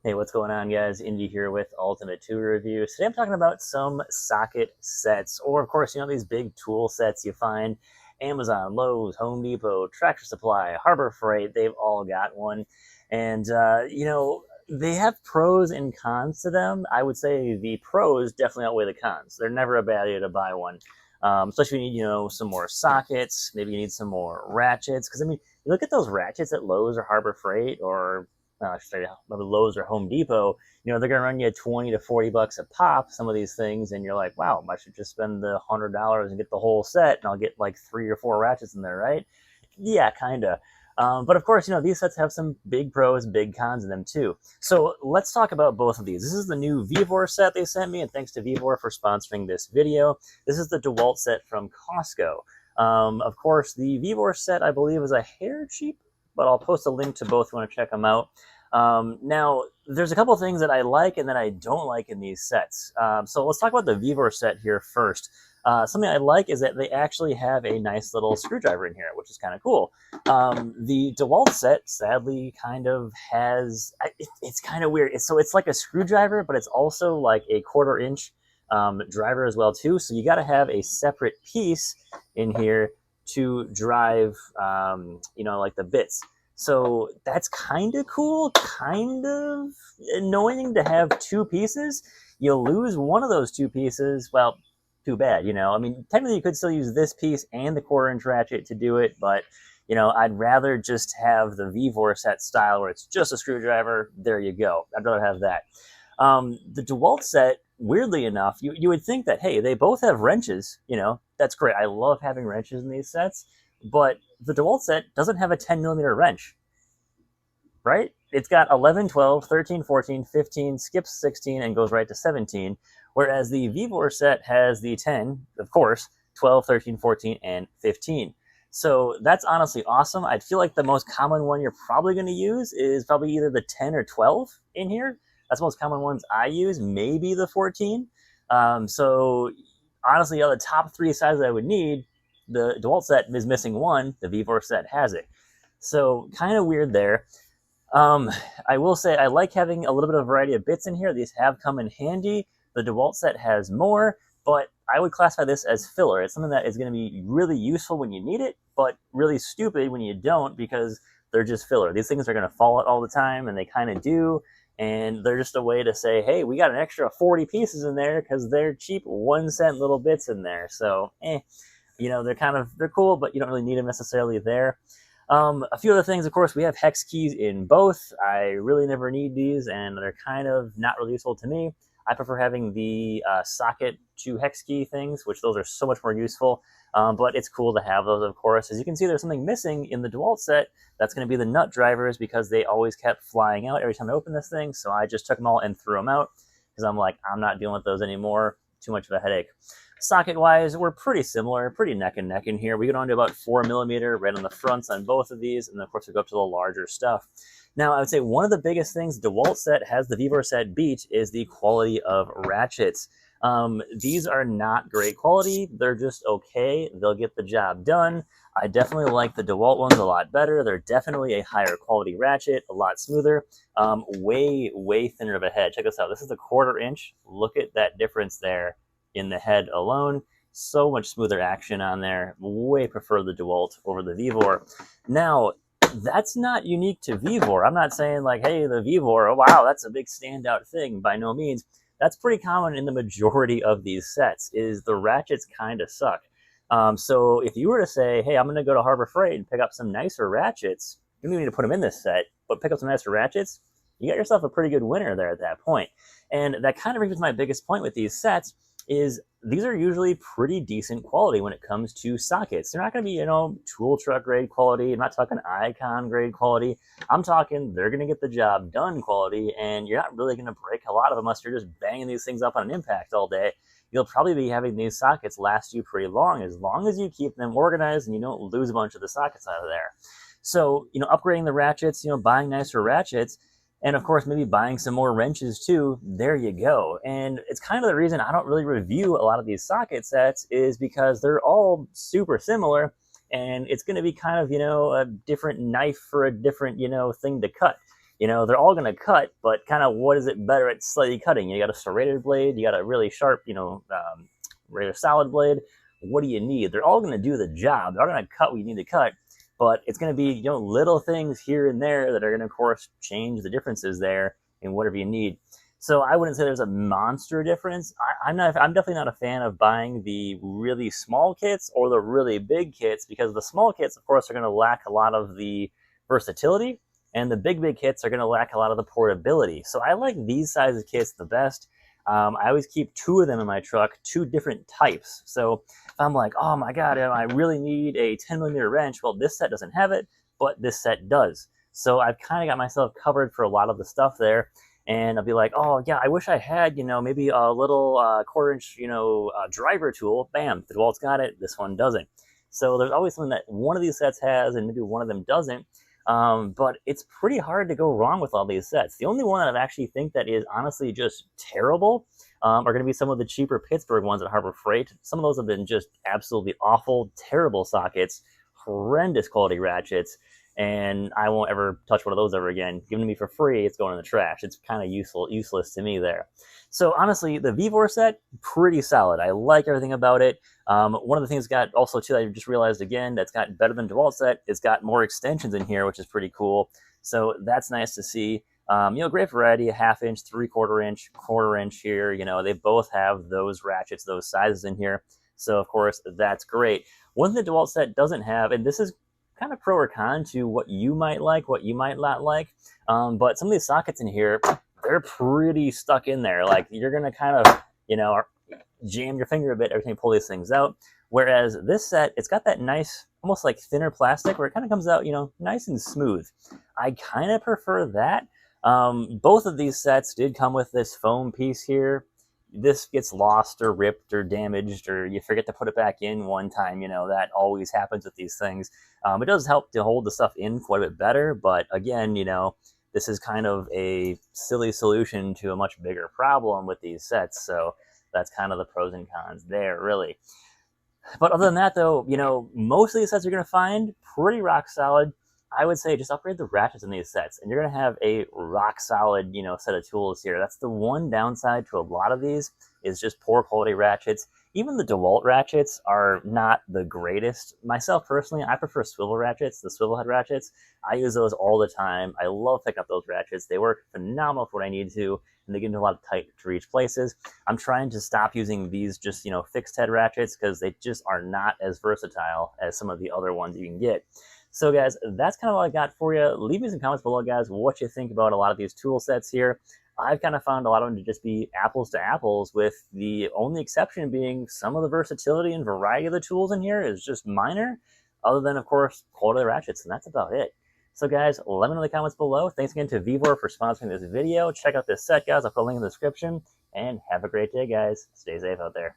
Hey, what's going on, guys? Indy here with Ultimate Tool Review. Today I'm talking about some socket sets, or of course, these big tool sets you find Amazon, Lowe's, Home Depot, Tractor Supply, Harbor Freight. They've all got one, and they have pros and cons to them. I would say the pros definitely outweigh the cons. They're never a bad idea to buy one, especially when you need some more sockets. Maybe you need some more ratchets, because I mean, you look at those ratchets at Lowe's or Harbor Freight or say Lowe's or Home Depot, they're going to run you 20 to 40 bucks a pop, some of these things. And you're like, wow, I should just spend the $100 and get the whole set and I'll get like 3 or 4 ratchets in there, right? Yeah, kind of. But of course, these sets have some big pros, big cons in them too. So let's talk about both of these. This is the new Vevor set they sent me, and thanks to Vevor for sponsoring this video. This is the DeWalt set from Costco. Of course, the Vevor set, I believe, is a hair cheap, but I'll post a link to both if you want to check them out. Now, there's a couple things that I like and that I don't like in these sets. So let's talk about the Vevor set here first. Something I like is that they actually have a nice little screwdriver in here, which is kind of cool. The DeWalt set, sadly, kind of has, it's kind of weird. So it's like a screwdriver, but it's also like a 1/4 inch driver as well too. So you got to have a separate piece in here to drive, like the bits. So that's kind of cool, kind of annoying to have two pieces. You lose one of those two pieces, well, too bad, I mean, technically you could still use this piece and the 1/4 inch ratchet to do it, but, I'd rather just have the Vevor set style where it's just a screwdriver. There you go. I'd rather have that. The DeWalt set, weirdly enough, you would think that, hey, they both have wrenches, that's great. I love having wrenches in these sets, but the DeWalt set doesn't have a 10mm wrench, right? It's got 11, 12, 13, 14, 15, skips 16, and goes right to 17, whereas the Vevor set has the 10, of course, 12, 13, 14, and 15. So that's honestly awesome. I feel like the most common one you're probably going to use is probably either the 10 or 12 in here. That's the most common ones I use, maybe the 14. So honestly, of the top 3 sizes I would need, the DeWalt set is missing one. The Vevor set has it. So kind of weird there. I will say I like having a little bit of variety of bits in here. These have come in handy. The DeWalt set has more, but I would classify this as filler. It's something that is going to be really useful when you need it, but really stupid when you don't, because they're just filler. These things are going to fall out all the time, and they kind of do, and they're just a way to say, hey, we got an extra 40 pieces in there because they're cheap 1-cent little bits in there. So, they're cool, but you don't really need them necessarily there. A few other things, of course, we have hex keys in both. I really never need these, and they're kind of not really useful to me. I prefer having the socket to hex key things, which those are so much more useful. But it's cool to have those, of course. As you can see, there's something missing in the DeWalt set. That's going to be the nut drivers, because they always kept flying out every time I opened this thing. So I just took them all and threw them out, because I'm like, I'm not dealing with those anymore. Too much of a headache. Socket-wise, we're pretty similar, pretty neck and neck in here. We go down to about 4mm right on the fronts on both of these, and of course we go up to the larger stuff. Now, I would say one of the biggest things DeWalt set has the Vevor set beat is the quality of ratchets. These are not great quality. They're just okay. They'll get the job done. I definitely like the DeWalt ones a lot better. They're definitely a higher quality ratchet, a lot smoother, way, way thinner of a head. Check this out. This is a 1/4 inch. Look at that difference there in the head alone. So much smoother action on there. Way prefer the DeWalt over the Vevor. Now, that's not unique to Vevor. I'm not saying like, hey, the Vevor, oh, wow, that's a big standout thing. By no means. That's pretty common in the majority of these sets, is the ratchets kind of suck. So if you were to say, hey, I'm going to go to Harbor Freight and pick up some nicer ratchets, you don't need to put them in this set, but pick up some nicer ratchets, you got yourself a pretty good winner there at that point. And that kind of brings me to my biggest point with these sets, is these are usually pretty decent quality when it comes to sockets. They're not going to be, tool truck grade quality. I'm not talking icon grade quality. I'm talking they're going to get the job done quality, and you're not really going to break a lot of them unless you're just banging these things up on an impact all day. You'll probably be having these sockets last you pretty long as you keep them organized and you don't lose a bunch of the sockets out of there. So, upgrading the ratchets, buying nicer ratchets, and of course, maybe buying some more wrenches too. There you go. And it's kind of the reason I don't really review a lot of these socket sets, is because they're all super similar, and it's going to be kind of, a different knife for a different, thing to cut. you know, they're all going to cut, but kind of what is it better at slightly cutting? You got a serrated blade, you got a really sharp, you know, regular solid blade. What do you need? They're all going to do the job. They're all going to cut what you need to cut, but it's going to be, you know, little things here and there that are going to, of course, change the differences there in whatever you need. So I wouldn't say there's a monster difference. I'm definitely not a fan of buying the really small kits or the really big kits, because the small kits, of course, are going to lack a lot of the versatility, and the big kits are going to lack a lot of the portability. So I like these sizes kits the best. I always keep 2 of them in my truck, 2 different types. So if I'm like, oh my god, I really need a 10mm wrench, well, this set doesn't have it, but this set does. So I've kind of got myself covered for a lot of the stuff there. And I'll be like, oh yeah, I wish I had, you know, maybe a little 1/4-inch, you know, driver tool. Bam, the DeWalt's got it. This one doesn't. So there's always something that one of these sets has, and maybe one of them doesn't. But it's pretty hard to go wrong with all these sets. The only one that I actually think that is honestly just terrible are going to be some of the cheaper Pittsburgh ones at Harbor Freight. Some of those have been just absolutely awful, terrible sockets, horrendous quality ratchets, and I won't ever touch one of those ever again. Given to me for free, it's going in the trash. It's kind of useless to me there. So honestly, the Vevor set, pretty solid. I like everything about it. One of the things got also too, I just realized again, that's got better than DeWalt set, it's got more extensions in here, which is pretty cool. So that's nice to see. You know, great variety, a 1/2 inch, 3/4 inch, 1/4 inch here. You know, they both have those ratchets, those sizes in here. So of course, that's great. One thing the DeWalt set doesn't have, and this is kind of pro or con to what you might like, what you might not like, but some of these sockets in here, they're pretty stuck in there. Like, you're going to kind of, you know, jam your finger a bit every time you pull these things out. Whereas this set, it's got that nice, almost like thinner plastic where it kind of comes out, you know, nice and smooth. I kind of prefer that. Both of these sets did come with this foam piece here. This gets lost or ripped or damaged, or you forget to put it back in one time. You know, that always happens with these things. It does help to hold the stuff in quite a bit better, but again, you know, this is kind of a silly solution to a much bigger problem with these sets. So that's kind of the pros and cons there, really. But other than that, though, you know, most of these sets you're going to find pretty rock solid. I would say just upgrade the ratchets in these sets, and you're going to have a rock solid, you know, set of tools here. That's the one downside to a lot of these, is just poor quality ratchets. Even the DeWalt ratchets are not the greatest. Myself personally, I prefer swivel ratchets, the swivel head ratchets. I use those all the time. I love picking up those ratchets. They work phenomenal for what I need to, and they get into a lot of tight to reach places. I'm trying to stop using these just, you know, fixed head ratchets, because they just are not as versatile as some of the other ones you can get. So guys, that's kind of all I got for you. Leave me some comments below, guys, what you think about a lot of these tool sets here. I've kind of found a lot of them to just be apples to apples, with the only exception being some of the versatility and variety of the tools in here is just minor, other than, of course, quality of the ratchets, and that's about it. So guys, let me know in the comments below. Thanks again to Vevor for sponsoring this video. Check out this set, guys. I'll put a link in the description, and have a great day, guys. Stay safe out there.